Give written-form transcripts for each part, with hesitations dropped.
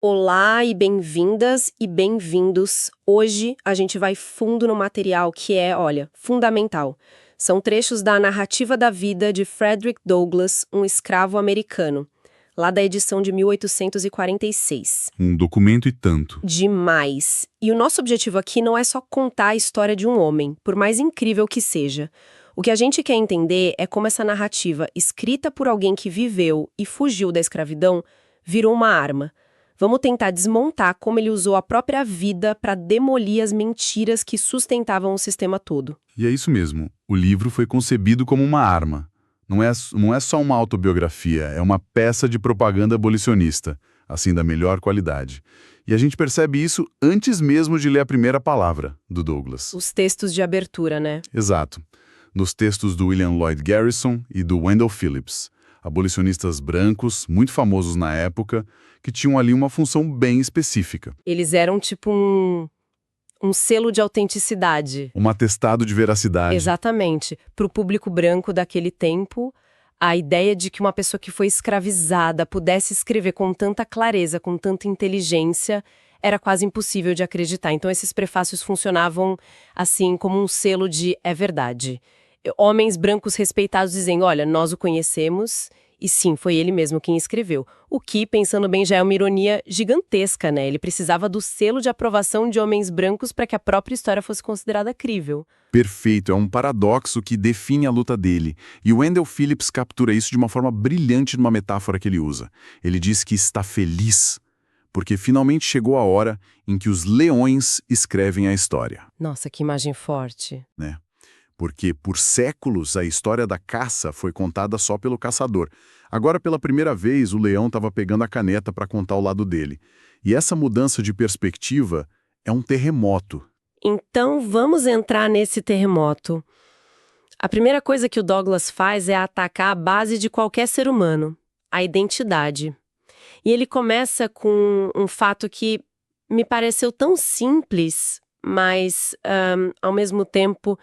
Olá e bem-vindas e bem-vindos. Hoje a gente vai fundo no material que é, olha, fundamental. São trechos da Narrativa da Vida de Frederick Douglass, um escravo americano, lá da edição de 1846. Um documento e tanto. Demais! E o nosso objetivo aqui não é só contar a história de um homem, por mais incrível que seja. O que a gente quer entender é como essa narrativa, escrita por alguém que viveu e fugiu da escravidão, virou uma arma. Vamos tentar desmontar como ele usou a própria vida para demolir as mentiras que sustentavam o sistema todo. E é isso mesmo. O livro foi concebido como uma arma. Não é só uma autobiografia, é uma peça de propaganda abolicionista, assim da melhor qualidade. E a gente percebe isso antes mesmo de ler a primeira palavra, do Douglass. Os textos de abertura, né? Exato. Nos textos do William Lloyd Garrison e do Wendell Phillips, abolicionistas brancos, muito famosos na época, que tinham ali uma função bem específica. Eles eram tipo um selo de autenticidade. Um atestado de veracidade. Exatamente. Para o público branco daquele tempo, a ideia de que uma pessoa que foi escravizada pudesse escrever com tanta clareza, com tanta inteligência, era quase impossível de acreditar. Então esses prefácios funcionavam assim como um selo de é verdade. Homens brancos respeitados dizem, olha, nós o conhecemos e sim, foi ele mesmo quem escreveu. O que, pensando bem, já é uma ironia gigantesca, né? Ele precisava do selo de aprovação de homens brancos para que a própria história fosse considerada crível. Perfeito, é um paradoxo que define a luta dele. E o Wendell Phillips captura isso de uma forma brilhante numa metáfora que ele usa. Ele diz que está feliz porque finalmente chegou a hora em que os leões escrevem a história. Nossa, que imagem forte. Né? Porque por séculos a história da caça foi contada só pelo caçador. Agora, pela primeira vez, o leão estava pegando a caneta para contar o lado dele. E essa mudança de perspectiva é um terremoto. Então, vamos entrar nesse terremoto. A primeira coisa que o Douglass faz é atacar a base de qualquer ser humano, a identidade. E ele começa com um fato que me pareceu tão simples, mas, ao mesmo tempo,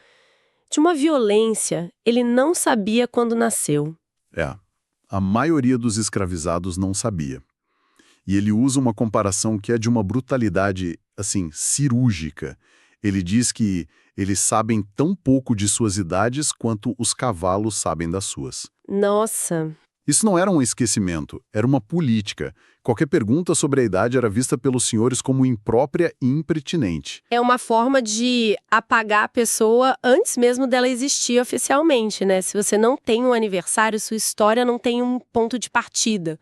de uma violência. Ele não sabia quando nasceu. A maioria dos escravizados não sabia. E ele usa uma comparação que é de uma brutalidade, assim, cirúrgica. Ele diz que eles sabem tão pouco de suas idades quanto os cavalos sabem das suas. Nossa! Isso não era um esquecimento, era uma política. Qualquer pergunta sobre a idade era vista pelos senhores como imprópria e impertinente. É uma forma de apagar a pessoa antes mesmo dela existir oficialmente, né? Se você não tem um aniversário, sua história não tem um ponto de partida.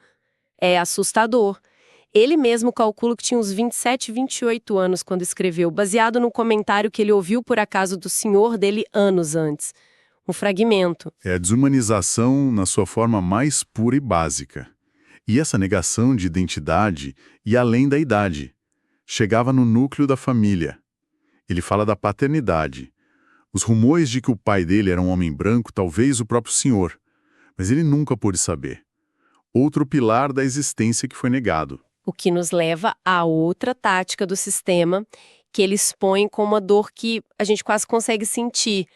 É assustador. Ele mesmo calcula que tinha uns 27, 28 anos quando escreveu, baseado no comentário que ele ouviu por acaso do senhor dele anos antes. Um fragmento. É a desumanização na sua forma mais pura e básica. E essa negação de identidade ia além da idade. Chegava no núcleo da família. Ele fala da paternidade. Os rumores de que o pai dele era um homem branco, talvez o próprio senhor. Mas ele nunca pôde saber. Outro pilar da existência que foi negado. O que nos leva a outra tática do sistema, que ele expõe com uma dor que a gente quase consegue sentir.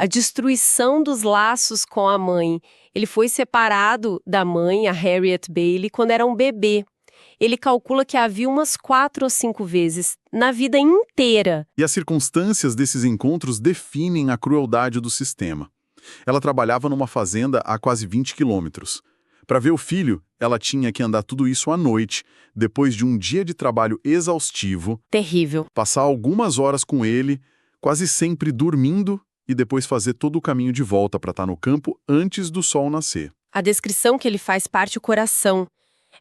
A destruição dos laços com a mãe. Ele foi separado da mãe, a Harriet Bailey, quando era um bebê. Ele calcula que havia umas 4 ou 5 vezes na vida inteira. E as circunstâncias desses encontros definem a crueldade do sistema. Ela trabalhava numa fazenda a quase 20 quilômetros. Para ver o filho, ela tinha que andar tudo isso à noite, depois de um dia de trabalho exaustivo. Terrível. Passar algumas horas com ele, quase sempre dormindo, e depois fazer todo o caminho de volta para estar no campo antes do sol nascer. A descrição que ele faz parte o coração.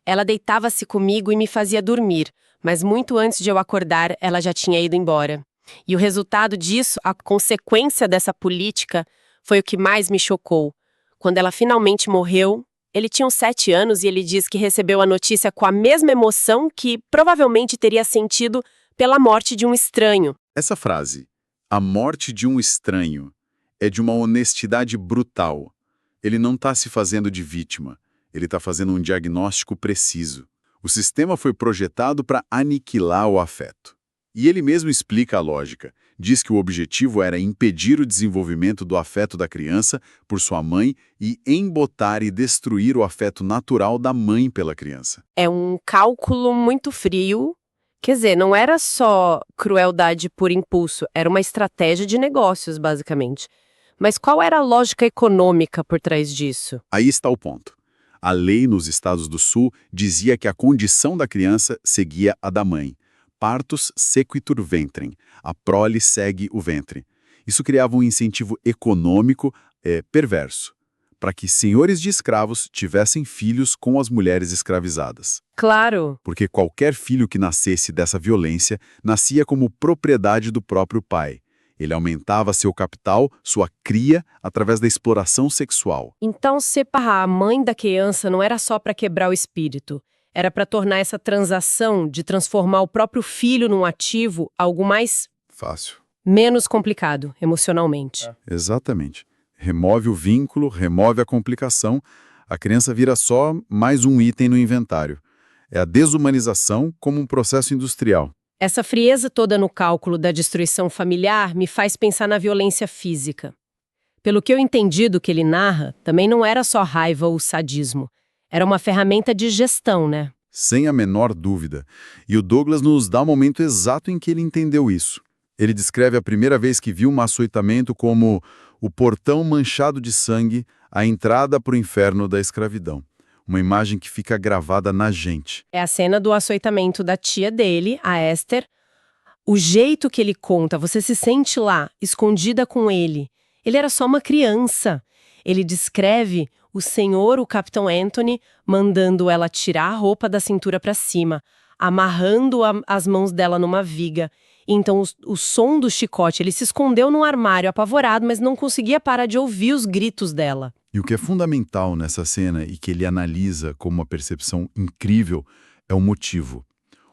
Ela deitava-se comigo e me fazia dormir, mas muito antes de eu acordar, ela já tinha ido embora. E o resultado disso, a consequência dessa política, foi o que mais me chocou. Quando ela finalmente morreu, ele tinha uns 7 anos e ele diz que recebeu a notícia com a mesma emoção que provavelmente teria sentido pela morte de um estranho. Essa frase, a morte de um estranho, é de uma honestidade brutal. Ele não está se fazendo de vítima, ele está fazendo um diagnóstico preciso. O sistema foi projetado para aniquilar o afeto. E ele mesmo explica a lógica. diz que o objetivo era impedir o desenvolvimento do afeto da criança por sua mãe e embotar e destruir o afeto natural da mãe pela criança. É um cálculo muito frio. Quer dizer, não era só crueldade por impulso, era uma estratégia de negócios, basicamente. Mas qual era a lógica econômica por trás disso? Aí está o ponto. A lei nos Estados do Sul dizia que a condição da criança seguia a da mãe. Partus sequitur ventrem. A prole segue o ventre. Isso criava um incentivo econômico perverso, para que senhores de escravos tivessem filhos com as mulheres escravizadas. Claro. Porque qualquer filho que nascesse dessa violência nascia como propriedade do próprio pai. Ele aumentava seu capital, sua cria, através da exploração sexual. Então, separar a mãe da criança não era só para quebrar o espírito. Era para tornar essa transação de transformar o próprio filho num ativo algo mais Fácil. menos complicado emocionalmente. Exatamente. Remove o vínculo, remove a complicação, a criança vira só mais um item no inventário. É a desumanização como um processo industrial. Essa frieza toda no cálculo da destruição familiar me faz pensar na violência física. Pelo que eu entendi do que ele narra, também não era só raiva ou sadismo. Era uma ferramenta de gestão, né? Sem a menor dúvida. E o Douglas nos dá o momento exato em que ele entendeu isso. Ele descreve a primeira vez que viu um açoitamento como o portão manchado de sangue, a entrada para o inferno da escravidão. Uma imagem que fica gravada na gente. É a cena do açoitamento da tia dele, a Esther. O jeito que ele conta, você se sente lá, escondida com ele. Ele era só uma criança. Ele descreve o senhor, o Capitão Anthony, mandando ela tirar a roupa da cintura para cima, amarrando as mãos dela numa viga. Então, o som do chicote, ele se escondeu num armário apavorado, mas não conseguia parar de ouvir os gritos dela. E o que é fundamental nessa cena e que ele analisa como uma percepção incrível é o motivo.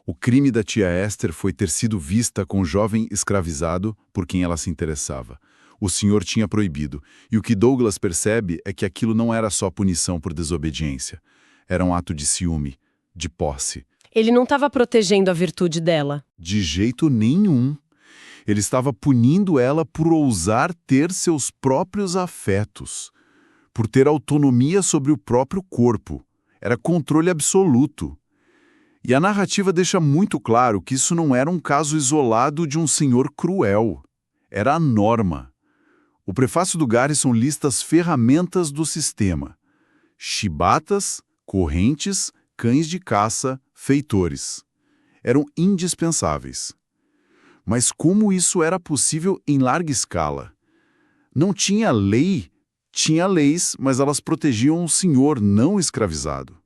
O crime da tia Esther foi ter sido vista com um jovem escravizado por quem ela se interessava. O senhor tinha proibido, e o que Douglas percebe é que aquilo não era só punição por desobediência. Era um ato de ciúme, de posse. Ele não estava protegendo a virtude dela. De jeito nenhum. Ele estava punindo ela por ousar ter seus próprios afetos, por ter autonomia sobre o próprio corpo. Era controle absoluto. E a narrativa deixa muito claro que isso não era um caso isolado de um senhor cruel. Era a norma. O prefácio do Garrison lista as ferramentas do sistema: chibatas, correntes, cães de caça, feitores. Eram indispensáveis. Mas como isso era possível em larga escala? Não tinha lei. Tinha leis, mas elas protegiam o senhor não escravizado.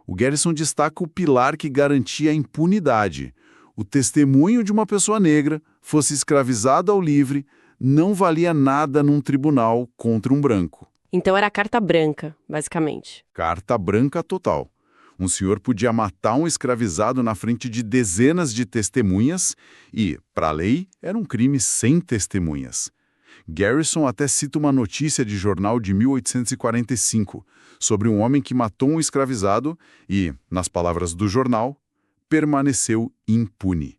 O Garrison destaca o pilar que garantia a impunidade. O testemunho de uma pessoa negra, fosse escravizada ou livre, não valia nada num tribunal contra um branco. Então era carta branca, basicamente. Carta branca total. Um senhor podia matar um escravizado na frente de dezenas de testemunhas e, para a lei, era um crime sem testemunhas. Garrison até cita uma notícia de jornal de 1845 sobre um homem que matou um escravizado e, nas palavras do jornal, permaneceu impune.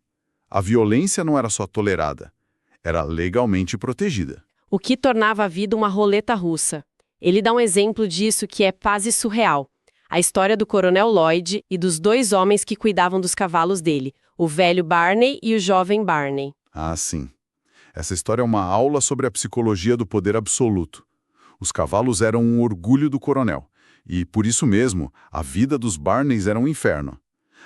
A violência não era só tolerada, era legalmente protegida. O que tornava a vida uma roleta russa. Ele dá um exemplo disso que é quase surreal. A história do Coronel Lloyd e dos dois homens que cuidavam dos cavalos dele, o velho Barney e o jovem Barney. Ah, sim. Essa história é uma aula sobre a psicologia do poder absoluto. Os cavalos eram um orgulho do coronel, e, por isso mesmo, a vida dos Barneys era um inferno.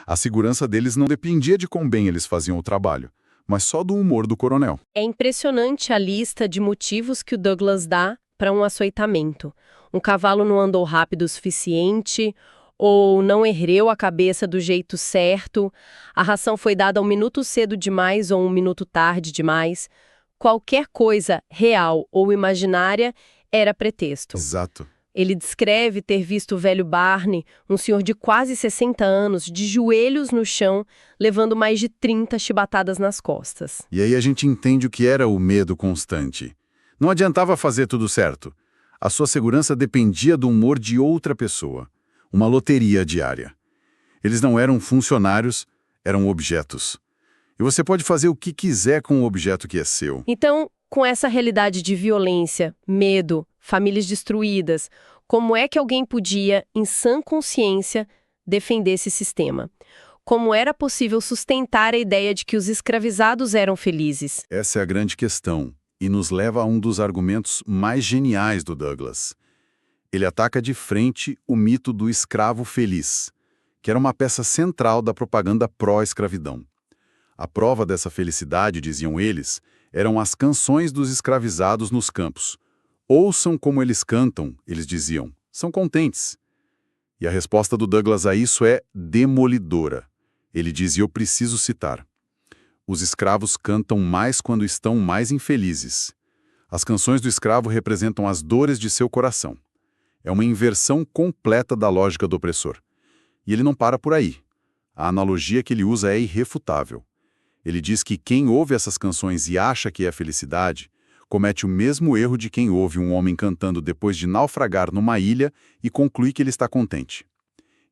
A segurança deles não dependia de quão bem eles faziam o trabalho, mas só do humor do coronel. É impressionante a lista de motivos que o Douglas dá para um açoitamento. Um cavalo não andou rápido o suficiente, ou não ergueu a cabeça do jeito certo, a ração foi dada um minuto cedo demais ou um minuto tarde demais. Qualquer coisa real ou imaginária era pretexto. Exato. Ele descreve ter visto o velho Barney, um senhor de quase 60 anos, de joelhos no chão, levando mais de 30 chibatadas nas costas. E aí a gente entende o que era o medo constante. Não adiantava fazer tudo certo. A sua segurança dependia do humor de outra pessoa. Uma loteria diária. Eles não eram funcionários, eram objetos. E você pode fazer o que quiser com o objeto que é seu. Então, com essa realidade de violência, medo, famílias destruídas, como é que alguém podia, em sã consciência, defender esse sistema? Como era possível sustentar a ideia de que os escravizados eram felizes? Essa é a grande questão, e nos leva a um dos argumentos mais geniais do Douglas. Ele ataca de frente o mito do escravo feliz, que era uma peça central da propaganda pró-escravidão. A prova dessa felicidade, diziam eles, eram as canções dos escravizados nos campos. Ouçam como eles cantam, eles diziam, são contentes. E a resposta do Douglas a isso é demolidora. Ele diz, e eu preciso citar, os escravos cantam mais quando estão mais infelizes. As canções do escravo representam as dores de seu coração. É uma inversão completa da lógica do opressor. E ele não para por aí. A analogia que ele usa é irrefutável. Ele diz que quem ouve essas canções e acha que é felicidade, comete o mesmo erro de quem ouve um homem cantando depois de naufragar numa ilha e conclui que ele está contente.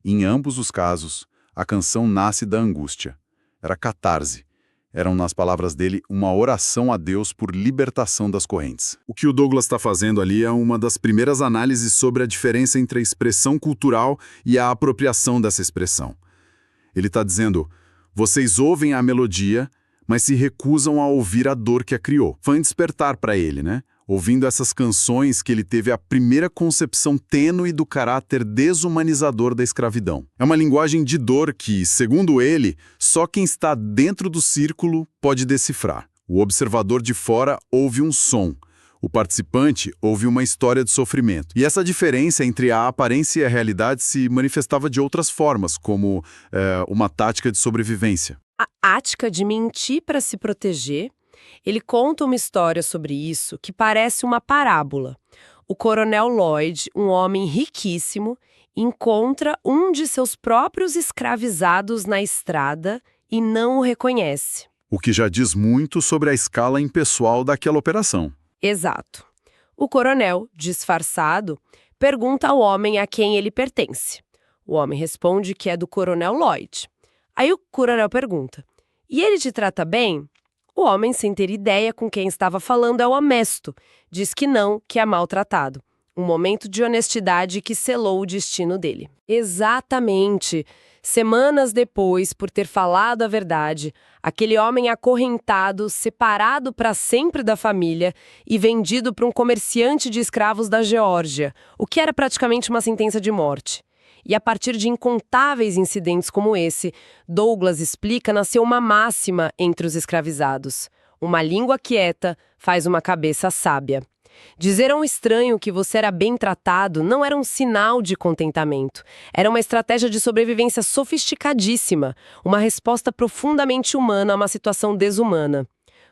Em ambos os casos, a canção nasce da angústia. Era catarse. Eram, nas palavras dele, uma oração a Deus por libertação das correntes. O que o Douglas está fazendo ali é uma das primeiras análises sobre a diferença entre a expressão cultural e a apropriação dessa expressão. Ele está dizendo, vocês ouvem a melodia, mas se recusam a ouvir a dor que a criou. Foi um despertar para ele, né? Ouvindo essas canções que ele teve a primeira concepção tênue do caráter desumanizador da escravidão. É uma linguagem de dor que, segundo ele, só quem está dentro do círculo pode decifrar. O observador de fora ouve um som. O participante ouve uma história de sofrimento. E essa diferença entre a aparência e a realidade se manifestava de outras formas, como uma tática de sobrevivência. A tática de mentir para se proteger. Ele conta uma história sobre isso que parece uma parábola. O coronel Lloyd, um homem riquíssimo, encontra um de seus próprios escravizados na estrada e não o reconhece. O que já diz muito sobre a escala impessoal daquela operação. Exato. O coronel, disfarçado, pergunta ao homem a quem ele pertence. O homem responde que é do coronel Lloyd. Aí o coronel pergunta, e ele te trata bem? O homem, sem ter ideia com quem estava falando, é o honesto. Diz que não, que é maltratado. Um momento de honestidade que selou o destino dele. Exatamente. Semanas depois, por ter falado a verdade, aquele homem acorrentado, separado para sempre da família e vendido para um comerciante de escravos da Geórgia, o que era praticamente uma sentença de morte. E a partir de incontáveis incidentes como esse, Douglas explica, nasceu uma máxima entre os escravizados. Uma língua quieta faz uma cabeça sábia. Dizer a um estranho que você era bem tratado não era um sinal de contentamento. Era uma estratégia de sobrevivência sofisticadíssima, uma resposta profundamente humana a uma situação desumana.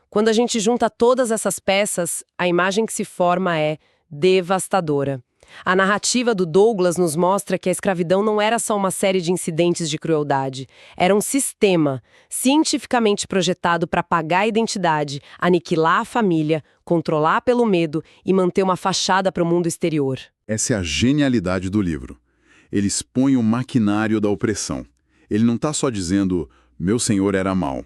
Quando a gente junta todas essas peças, a imagem que se forma é devastadora. A narrativa do Douglas nos mostra que a escravidão não era só uma série de incidentes de crueldade. Era um sistema, cientificamente projetado para apagar a identidade, aniquilar a família, controlar pelo medo e manter uma fachada para o mundo exterior. Essa é a genialidade do livro. Ele expõe o maquinário da opressão. Ele não está só dizendo, meu senhor era mau.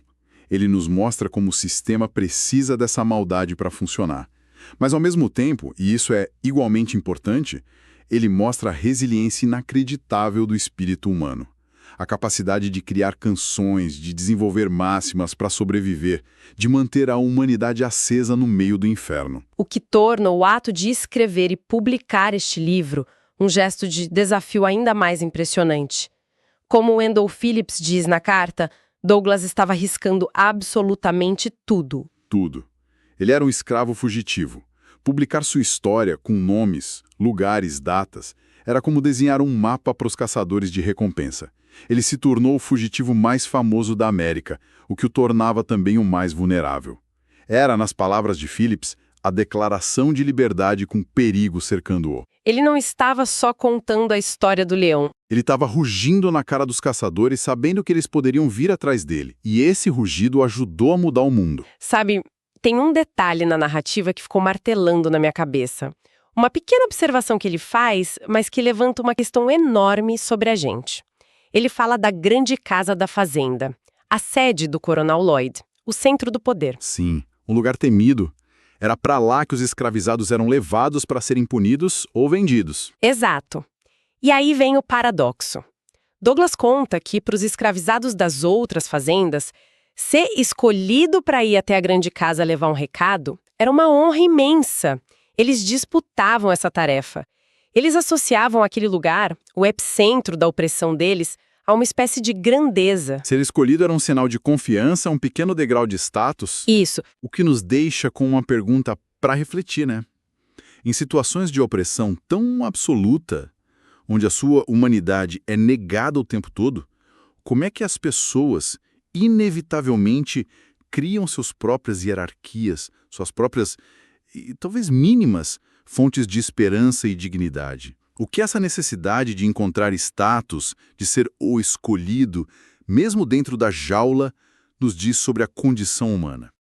Ele nos mostra como o sistema precisa dessa maldade para funcionar. Mas, ao mesmo tempo, e isso é igualmente importante, ele mostra a resiliência inacreditável do espírito humano. A capacidade de criar canções, de desenvolver máximas para sobreviver, de manter a humanidade acesa no meio do inferno. O que torna o ato de escrever e publicar este livro um gesto de desafio ainda mais impressionante. Como Wendell Phillips diz na carta, Douglas estava arriscando absolutamente tudo. Tudo. Ele era um escravo fugitivo. Publicar sua história com nomes, lugares, datas, era como desenhar um mapa para os caçadores de recompensa. Ele se tornou o fugitivo mais famoso da América, o que o tornava também o mais vulnerável. Era, nas palavras de Phillips, a declaração de liberdade com perigo cercando-o. Ele não estava só contando a história do leão. Ele estava rugindo na cara dos caçadores, sabendo que eles poderiam vir atrás dele. E esse rugido ajudou a mudar o mundo. Sabe, tem um detalhe na narrativa que ficou martelando na minha cabeça. Uma pequena observação que ele faz, mas que levanta uma questão enorme sobre a gente. Ele fala da grande casa da fazenda. a sede do Coronel Lloyd, o centro do poder. Sim, um lugar temido. Era para lá que os escravizados eram levados para serem punidos ou vendidos. Exato. E aí vem o paradoxo. Douglas conta que, para os escravizados das outras fazendas, ser escolhido para ir até a grande casa levar um recado era uma honra imensa. Eles disputavam essa tarefa. Eles associavam aquele lugar, o epicentro da opressão deles, a uma espécie de grandeza. Ser escolhido era um sinal de confiança, um pequeno degrau de status. Isso. O que nos deixa com uma pergunta para refletir, né? Em situações de opressão tão absoluta, onde a sua humanidade é negada o tempo todo, como é que as pessoas, inevitavelmente, criam suas próprias hierarquias, suas próprias, e talvez mínimas, fontes de esperança e dignidade? O que essa necessidade de encontrar status, de ser o escolhido, mesmo dentro da jaula, nos diz sobre a condição humana?